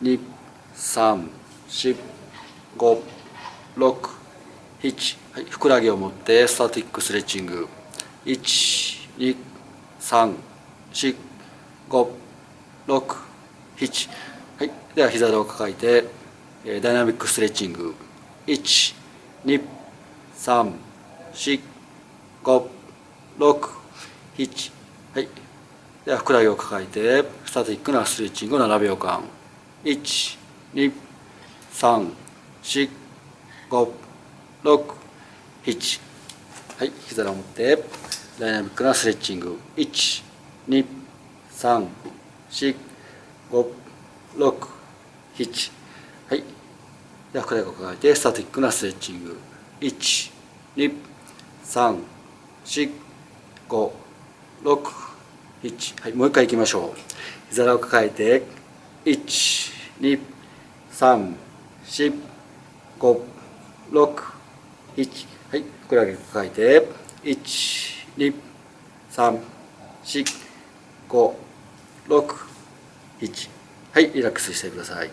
2、3、4、5、6、7。はい、ふくらはぎを持ってスタティックストレッチング。1、2、3、4、5、6、7。はい、では膝を抱えてダイナミックストレッチング。1、2、3、4、5、6、7。はい。ではふくらはぎを抱えてスタティックなストレッチングを7秒間。1、2、3、4、5、6、7。はい、膝を持ってダイナミックなストレッチング。1、2、3、4、5、6、7。はい。ではふくらはぎを抱えてスタティックなストレッチング。1、2、3、4、5、6、7。はい、もう一回いきましょう。膝を抱えて1、2、3、4、5、6、7。はい、ふくらはぎを抱えて1、2、3、4、5、6、7。はい、リラックスしてください。